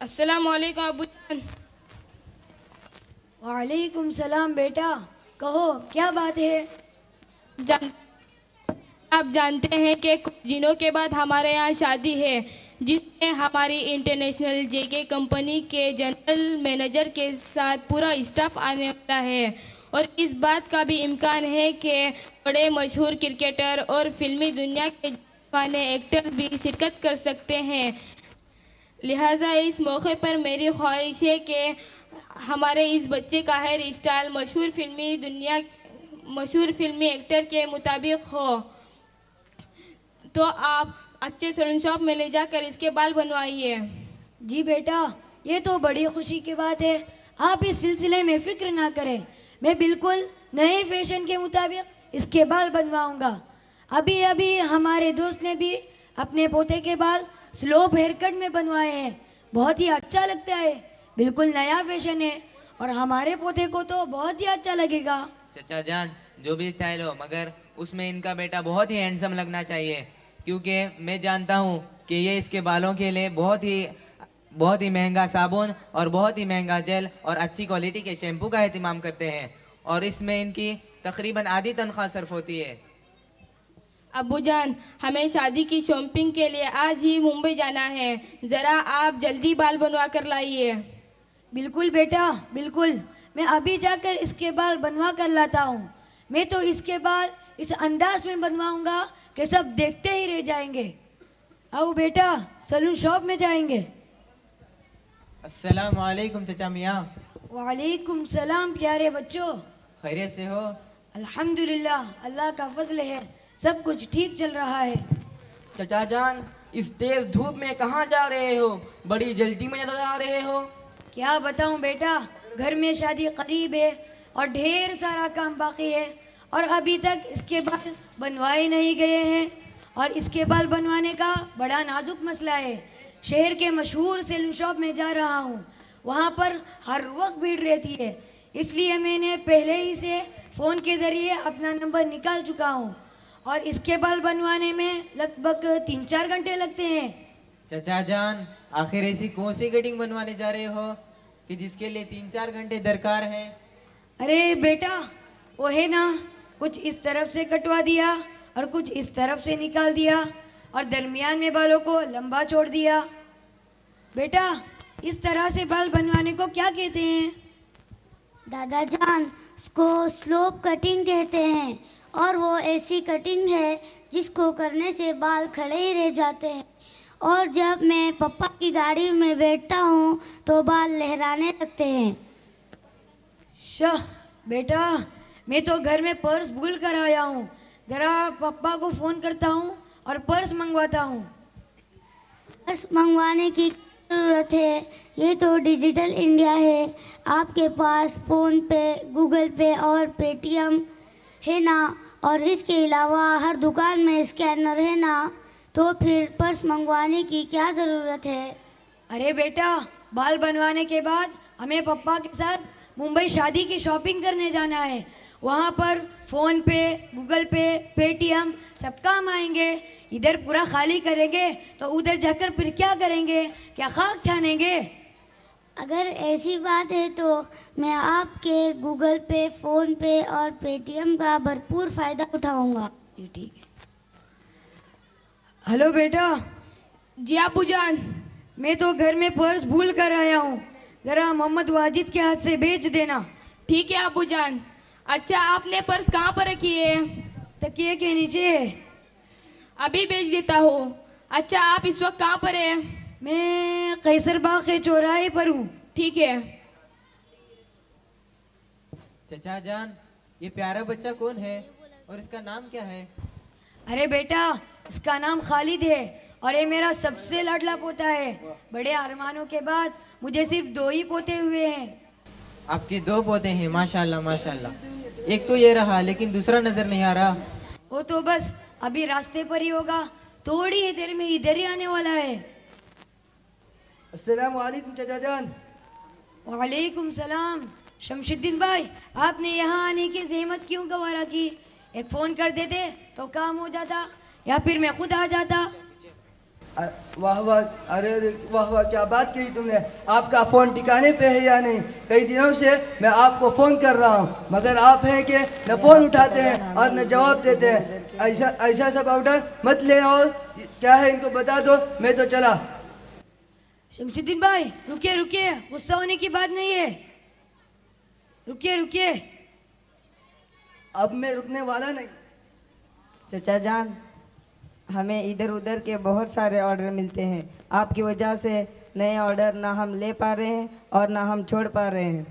अस्सलाम वालेकुम अबूजान। वालेकुम सलाम बेटा, कहो क्या बात है। जान आप जानते हैं कि कुछ दिनों के बाद हमारे यहाँ शादी है, जिसमें हमारी इंटरनेशनल जेके कंपनी के जनरल मैनेजर के साथ पूरा स्टाफ आने वाला है। और इस बात का भी इम्कान है कि बड़े मशहूर क्रिकेटर और फिल्मी दुनिया के जाने एक्टर भी शिरकत कर सकते हैं। लिहाजा इस मौके पर मेरी ख्वाहिश है कि हमारे इस बच्चे का हेयर स्टाइल मशहूर फिल्मी एक्टर के मुताबिक हो, तो आप अच्छे सैलून शॉप में ले जाकर इसके बाल बनवाइए। जी बेटा, ये तो बड़ी खुशी की बात है। आप इस सिलसिले में फिक्र ना करें, मैं बिल्कुल नए फैशन के मुताबिक इसके बाल बनवाऊंगा। अभी अभी हमारे दोस्त ने भी अपने पोते के बाल स्लोप हेयर कट में बनवाए हैं। बहुत ही अच्छा लगता है, बिल्कुल नया फैशन है और हमारे पोते को तो बहुत ही अच्छा लगेगा। चचा जान, जो भी स्टाइल हो, मगर उसमें इनका बेटा बहुत ही हैंडसम लगना चाहिए, क्योंकि मैं जानता हूँ कि ये इसके बालों के लिए बहुत ही महंगा साबुन और बहुत ही महंगा जेल और अच्छी क्वालिटी के शैम्पू का एहतमाम करते हैं, और इसमें इनकी तकरीबन आधी तनख्वाह सर्फ होती है। अब्बूजान, हमें शादी की शॉपिंग के लिए आज ही मुंबई जाना है, ज़रा आप जल्दी बाल बनवा कर लाइए। बिल्कुल बेटा, बिल्कुल, मैं अभी जाकर इसके बाल बनवा कर लाता हूँ। मैं तो इसके बाल इस अंदाज में बनवाऊंगा कि सब देखते ही रह जाएंगे। आओ बेटा, सलून शॉप में जाएंगे। अस्सलाम वालेकुम चचा मियाँ। वालेकुम सलाम प्यारे बच्चों। खैरियत से हो? अल्हम्दुलिल्लाह, अल्लाह का फजल है, सब कुछ ठीक चल रहा है। चचा जान, इस तेज धूप में कहाँ जा रहे हो? बड़ी जल्दी में नजर आ रहे हो। क्या बताऊं बेटा, घर में शादी करीब है और ढेर सारा काम बाकी है, और अभी तक इसके बाल बनवाए नहीं गए हैं। और इसके बाल बनवाने का बड़ा नाजुक मसला है। शहर के मशहूर सैलून शॉप में जा रहा हूँ, वहाँ पर हर वक्त भीड़ रहती है, इसलिए मैंने पहले ही से फ़ोन के ज़रिए अपना नंबर निकाल चुका हूँ, और इसके बाल बनवाने में लगभग 3-4 घंटे लगते हैं। चचा जान, आखिर ऐसी कौन सी कटिंग बनवाने जा रहे हो कि जिसके लिए 3-4 घंटे दरकार है? अरे बेटा, वो है ना, कुछ इस तरफ से कटवा दिया और कुछ इस तरफ से निकाल दिया और दरमियान में बालों को लंबा छोड़ दिया। बेटा, इस तरह से बाल बनवाने को क्या कहते हैं? दादा जान, उसको स्लोप कटिंग कहते हैं, और वो ऐसी कटिंग है जिसको करने से बाल खड़े ही रह जाते हैं, और जब मैं पप्पा की गाड़ी में बैठता हूँ तो बाल लहराने लगते हैं। शाह बेटा, मैं तो घर में पर्स भूल कर आया हूँ, ज़रा पापा को फ़ोन करता हूँ और पर्स मंगवाता हूँ। पर्स मंगवाने की ज़रूरत है, ये तो डिजिटल इंडिया है। आपके पास फ़ोन पे, गूगल पे और पेटीएम है ना, और इसके अलावा हर दुकान में स्कैनर है ना, तो फिर पर्स मंगवाने की क्या ज़रूरत है? अरे बेटा, बाल बनवाने के बाद हमें पापा के साथ मुंबई शादी की शॉपिंग करने जाना है। वहाँ पर फ़ोन पे, गूगल पे, पेटीएम सब काम आएंगे। इधर पूरा खाली करेंगे तो उधर जाकर फिर क्या करेंगे? क्या खाक छानेंगे? अगर ऐसी बात है तो मैं आपके गूगल पे, फ़ोन पे और पेटीएम का भरपूर फ़ायदा उठाऊंगा। ये ठीक है। हेलो बेटा। जी अब्बूजान। मैं तो घर में पर्स भूल कर आया हूँ, ज़रा मोहम्मद वाजिद के हाथ से भेज देना। ठीक है अब्बूजान। अच्छा, आपने पर्स कहाँ पर रखी है? तकिए के नीचे है। अभी भेज देता हूँ। अच्छा, आप इस वक्त कहाँ पर हैं? मैं कैसर बाग के चौराहे पर हूँ। ठीक है। चचा जान, ये प्यारा बच्चा कौन है और इसका नाम क्या है? अरे बेटा, इसका नाम खालिद है और ये मेरा सबसे लाडला पोता है। बड़े अरमानों के बाद मुझे सिर्फ 2 ही पोते हुए हैं। आपके 2 पोते हैं? माशाल्लाह माशाल्लाह। एक तो ये रहा, लेकिन दूसरा नजर नहीं आ रहा। वो तो बस अभी रास्ते पर ही होगा, थोड़ी ही देर में इधर ही आने वाला है। अस्सलाम वालेकुम चचा जान। वालेकुम सलाम। शमशुद्दीन भाई, आपने यहाँ आने की जहमत क्यों गवारा की? एक फ़ोन कर देते तो काम हो जाता, या फिर मैं खुद आ जाता। वाह वाह, अरे अरे, वाह वाह, क्या बात कही तुमने। आपका फ़ोन ठिकाने पे है या नहीं? कई दिनों से मैं आपको फ़ोन कर रहा हूँ, मगर आप हैं कि न फ़ोन उठाते हैं और न जवाब देते हैं। ऐसा ऐसा सब ऑर्डर मत ले आओ। क्या है इनको बता दो, मैं तो चला। शमशुद्दीन भाई रुकिए रुकिए, गुस्सा होने की बात नहीं है, रुकिए रुकिए। अब मैं रुकने वाला नहीं। चचा जान, हमें इधर उधर के बहुत सारे ऑर्डर मिलते हैं। आपकी वजह से नए ऑर्डर ना हम ले पा रहे हैं और ना हम छोड़ पा रहे हैं।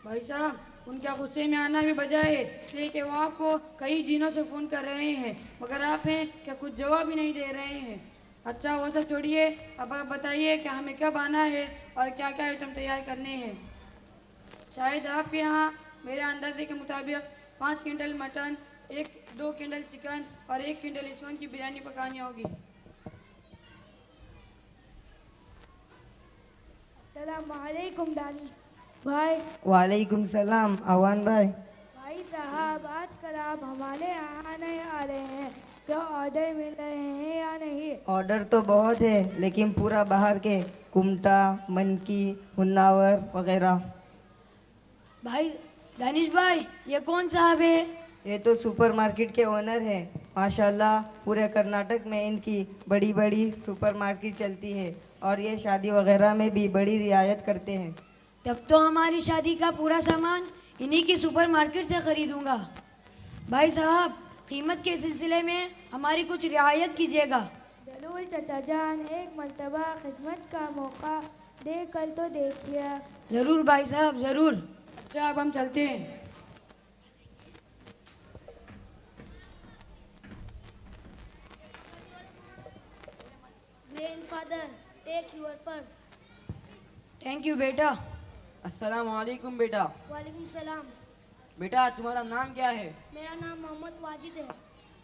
भाई साहब, उनका गुस्से में आना भी वजह है, इसलिए कि वो आपको कई दिनों से फ़ोन कर रहे हैं, मगर आप हैं क्या कुछ जवाब ही नहीं दे रहे हैं। अच्छा वो सब छोड़िए, अब आप बताइए कि हमें कब आना है और क्या क्या आइटम तैयार करने हैं। शायद आपके यहाँ मेरे अंदाजे के मुताबिक 5 क्विंटल मटन, 2 क्विंटल चिकन और 1 क्विंटल इसवन की बिरयानी पकानी होगी। अस्सलामुअलैकुम दानिश भाई। वालेकुम सलाम अवान भाई। भाई साहब, आजकल आप हमारे यहाँ नहीं आ रहे हैं, क्या ऑर्डर मिल रहे हैं या नहीं? ऑर्डर तो बहुत है, लेकिन पूरा बाहर के कुमटा, मनकी, हुन्नावर वगैरह। भाई दानिश भाई, ये कौन साहब है? ये तो सुपरमार्केट के ओनर हैं। माशाल्लाह पूरे कर्नाटक में इनकी बड़ी बड़ी सुपरमार्केट चलती है और ये शादी वगैरह में भी बड़ी रियायत करते हैं। तब तो हमारी शादी का पूरा सामान इन्हीं की सुपरमार्केट से खरीदूंगा। भाई साहब, कीमत के सिलसिले में हमारी कुछ रियायत कीजिएगा। जरूर चचा जान, एक मर्तबा खिदमत का मौका दे कर तो देखिए। ज़रूर भाई साहब, ज़रूर। अच्छा अब हम चलते हैं। Grandfather, take your purse. Thank you बेटा। अस्सलाम वालेकुम बेटा। वालेकुम सलाम। बेटा तुम्हारा नाम क्या है? मेरा नाम मोहम्मद वाजिद है।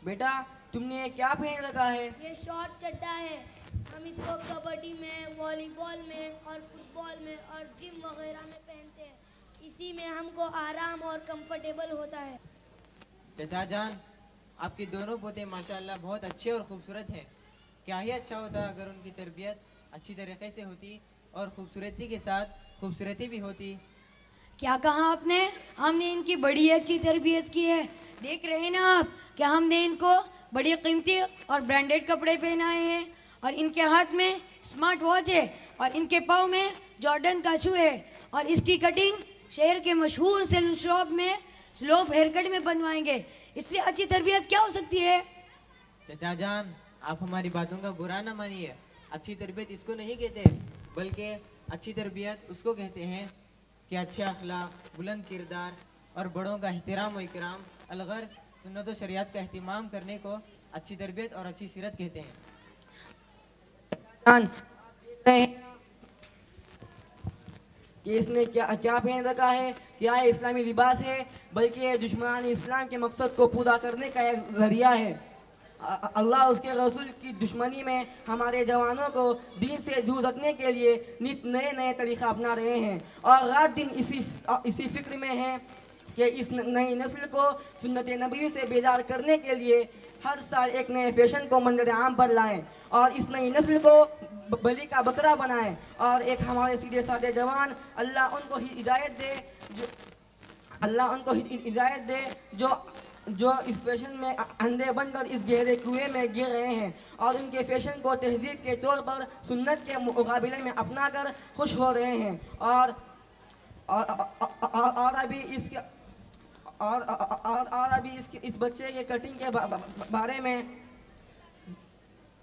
बेटा तुमने ये क्या पहन रखा है? ये शॉर्ट चड्डा है। हम इसको कबड्डी में, वॉलीबॉल में और फुटबॉल में और जिम वगैरह में पहनते हैं। इसी में हमको आराम और कंफर्टेबल होता है। चचा जान, आपके दोनों पोते माशाल्लाह बहुत अच्छे और खूबसूरत हैं। क्या ही अच्छा होता अगर उनकी तरबियत अच्छी तरीके से होती और खूबसूरती के साथ खूबसूरती भी होती। क्या कहा आपने? हमने इनकी बड़ी अच्छी तरबियत की है। देख रहे हैं ना आप कि हमने इनको बड़ी कीमती और ब्रांडेड कपड़े पहनाए हैं और इनके हाथ में स्मार्ट वॉच है और इनके पाँव में जॉर्डन का शू है और इसकी कटिंग शहर के मशहूर सैलून शॉप में स्लोप हेयर कट में बनवाएंगे। इससे अच्छी तरबियत क्या हो सकती है? चचा जान, आप हमारी बातों का बुरा ना मानिए। अच्छी तरबियत इसको नहीं कहते, बल्कि अच्छी तरबियत उसको कहते हैं कि अच्छा अखलाक, बुलंद किरदार और बड़ों का एहतराम व इकराम, अलगर्ज सुन्नत व शरीयत का एहतमाम करने को अच्छी तरबियत और अच्छी सीरत कहते हैं। जान, देख रहे हैं कि इसने क्या क्या पहन रखा है। क्या ये इस्लामी लिबास है, बल्कि ये दुश्मनान इस्लाम के मकसद को पूरा करने का एक जरिया है। अल्लाह उसके रसूल की दुश्मनी में हमारे जवानों को दीन से दूर रखने के लिए नित नए नए तरीक़ा अपना रहे हैं और रात दिन इसी फिक्र में हैं कि इस नई नस्ल को सुन्नत नबी से बेदार करने के लिए हर साल एक नए फैशन को मंजर आम पर लाएं और इस नई नस्ल को बलि का बकरा बनाएं। और एक हमारे सीधे साधे जवान, अल्लाह उनको हिदायत दे जो इस फैशन में अंधे बनकर इस गहरे कुएं में गिर रहे हैं और उनके फैशन को तहजीब के तौर पर सुन्नत के मुकाबले में अपना कर खुश हो रहे हैं। और अभी इस बच्चे के कटिंग के बारे में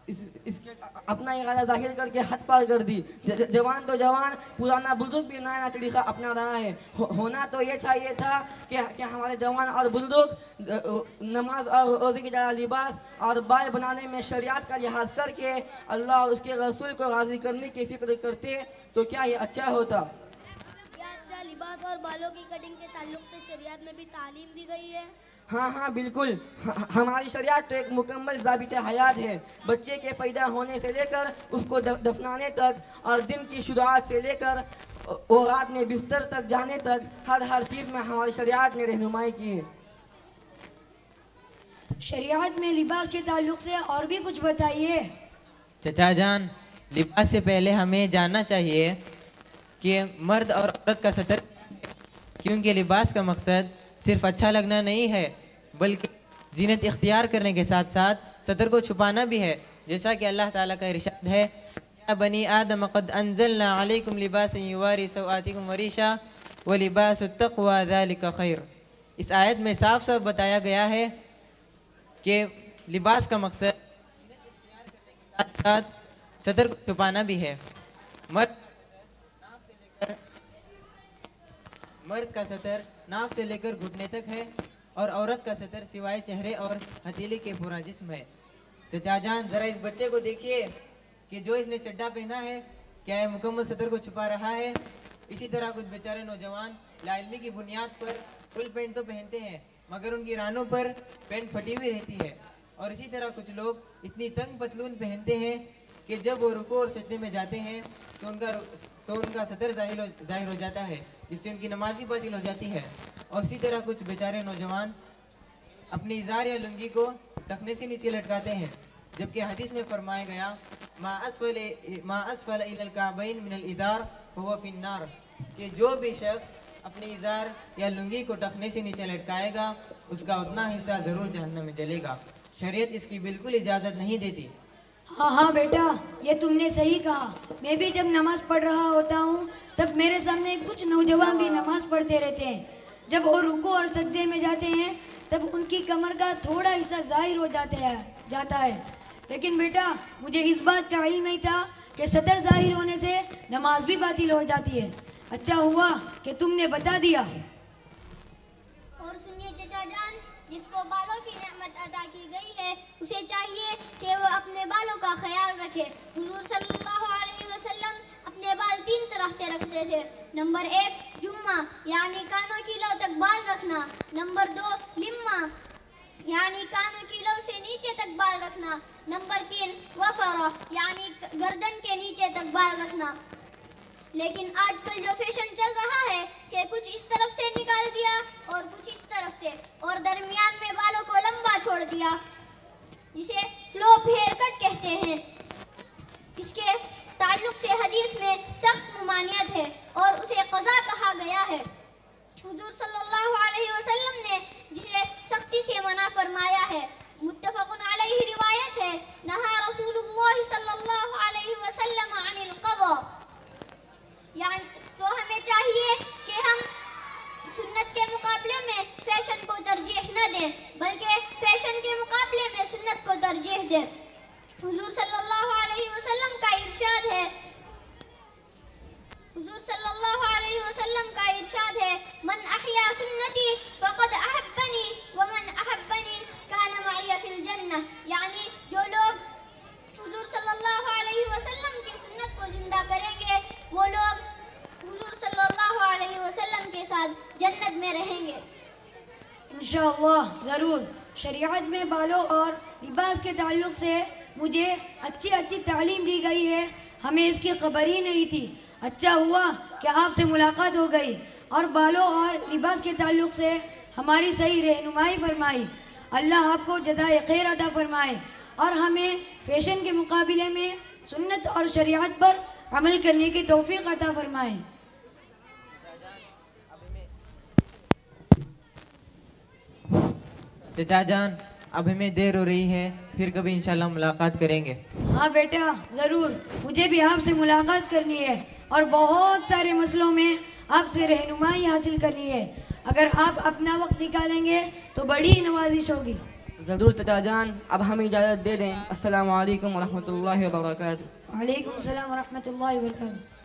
इसके अपना इरादा जाहिर करके हद पार कर दी। जवान तो जवान, पुराना बुजुर्ग भी नया तरीका अपना रहा है। होना तो ये चाहिए था कि हमारे जवान और बुजुर्ग नमाज और रोज़े की तरह लिबास और बाल बनाने में शरीयत का लिहाज करके अल्लाह और उसके रसूल को राज़ी करने की फिक्र करते तो क्या ये अच्छा होता। क्या अच्छा लिबास और बालों की कटिंग के ताल्लुक से शरीयत में भी तालीम दी गई है? हाँ बिल्कुल। हमारी शरीयत तो एक मुकम्मल ज़ाबिते हयात है। बच्चे के पैदा होने से लेकर उसको दफनाने तक और दिन की शुरुआत से लेकर और रात में बिस्तर तक जाने तक हर चीज़ में हमारी शरीयत ने रहनुमाई की है। शरीयत में लिबास के ताल्लुक से और भी कुछ बताइए। चचा जान, लिबास से पहले हमें जानना चाहिए कि मर्द और औरत का सतर, क्योंकि लिबास का मकसद सिर्फ अच्छा लगना नहीं है बल्कि जीनत इख्तियार करने के साथ साथ सतर को छुपाना भी है। जैसा कि अल्लाह ताला का इरशाद है, या बनी आदम क़द अंज़लना अलैकुम लिबासन युवारी सवातिकुम वरीशा व लिबासुत तक़वा ज़ालिका खैर। इस आयत में साफ साफ बताया गया है कि लिबास का मकसद साथ साथ सतर को छुपाना भी है। मर्द का सतर नाक से लेकर घुटने तक है और औरत का सतर सिवाय चेहरे और हथेली के पूरा जिस्म है। चचा जान, जरा इस बच्चे को देखिए कि जो इसने चड्डा पहना है, क्या यह मुकम्मल सतर को छुपा रहा है? इसी तरह कुछ बेचारे नौजवान लाइल्मी की बुनियाद पर फुल पैंट तो पहनते हैं मगर उनकी रानों पर पैंट फटी हुई रहती है। और इसी तरह कुछ लोग इतनी तंग पतलून पहनते हैं कि जब वो रुकू और सजदे में जाते हैं तो उनका सतर जाहिर हो जाता है, जिससे उनकी नमाज ही बातिल हो जाती है। और इसी तरह कुछ बेचारे नौजवान अपनी इज़ार या लुंगी को टखने से नीचे लटकाते हैं, जबकि हदीस में फरमाया गया, मा अस्फल इलल काबैन मिनल इदार फहुवा फिन्नार, कि जो भी शख्स अपनी इज़ार या लुंगी को टखने से नीचे लटकाएगा उसका उतना हिस्सा ज़रूर जहन्नम में जलेगा। शरीयत इसकी बिल्कुल इजाज़त नहीं देती। हाँ हाँ बेटा, ये तुमने सही कहा। मैं भी जब नमाज पढ़ रहा होता हूँ तब मेरे सामने कुछ नौजवान भी नमाज पढ़ते रहते हैं। जब वो रुकू और सजदे में जाते हैं तब उनकी कमर का थोड़ा हिस्सा जाहिर हो जाता है। लेकिन बेटा, मुझे इस बात का इल्म नहीं था कि सतर जाहिर होने से नमाज भी बातिल हो जाती है। अच्छा हुआ कि तुमने बता दिया। और सुनिए चचा जान, जिसको बालों की नेमत अदा की गई है उसे चाहिए कि वो अपने बालों का ख्याल रखे। हुजूर सल्लल्लाहु अलैहि वसल्लम अपने बाल 3 तरह से रखते थे। नंबर 1 जुम्मा यानी कानों की लौ तक बाल रखना। नंबर 2 लिम्मा यानी कानों की लौ से नीचे तक बाल रखना। नंबर 3 वफरा यानी गर्दन के नीचे तक बाल रखना। लेकिन आजकल जो फैशन चल रहा है कि कुछ इस तरफ से निकाल दिया और कुछ इस तरफ से और दरमियान में बालों को लंबा छोड़ दिया, जिसे स्लोप हेयर कट कहते हैं। इसके ताल्लुक से हदीस में सख्त ममानियत है और उसे क़ज़ा कहा गया है। हुजूर सल्लल्लाहु अलैहि वसल्लम ने जिसे सख्ती से मना फरमाया है। मुत्तफ़क़ुन अलैहि रिवायत है, नहा रसूलुल्लाह सल्लल्लाहु अलैहि वसल्लम अनिल क़ज़ा। यानी तो हमें चाहिए कि हम सुन्नत के मुकाबले में फैशन को तरजीह न दें, बल्कि फैशन के मुकाबले में सुन्नत को तरजीह दें। हुजूर सल्लल्लाहु अलैहि वसल्लम का इरशाद है, मन अहया सुन्नती फ़क़द अहब्बनी व मन अहब्बनी कान मअया फिल जन्नह। यानी जो लोग हुजूर सल्लल्लाहु अलैहि वसल्लम की सुन्नत को जिंदा करेंगे वो लोग हुजूर सल्लल्लाहु अलैहि वसल्लम के साथ जन्नत में रहेंगे। इंशाअल्लाह ज़रूर। शरीयत में बालों और लिबास के ताल्लुक से मुझे अच्छी तालीम दी गई है, हमें इसकी खबर ही नहीं थी। अच्छा हुआ कि आपसे मुलाकात हो गई और बालों और लिबास के ताल्लुक से हमारी सही रहनुमाई फरमाई। अल्लाह आपको जज़ाए खैर अता फरमाए और हमें फैशन के मुकाबले में सुन्नत और शरीयत पर अमल करने की तौफीक अता फरमाए। चचा जान, अब हमें देर हो रही है, फिर कभी इंशाल्लाह मुलाकात करेंगे। हाँ बेटा, ज़रूर। मुझे भी आपसे मुलाकात करनी है और बहुत सारे मसलों में आपसे रहनुमाई हासिल करनी है। अगर आप अपना वक्त निकालेंगे तो बड़ी नवाजिश होगी। ज़रूर चचा जान, अब हमें इजाज़त दे दें। अस्सलामु अलैकुम व रहमतुल्लाहि व बरकातुहू। वालेकुम सलाम व रहमतुल्लाहि व बरकातुहू।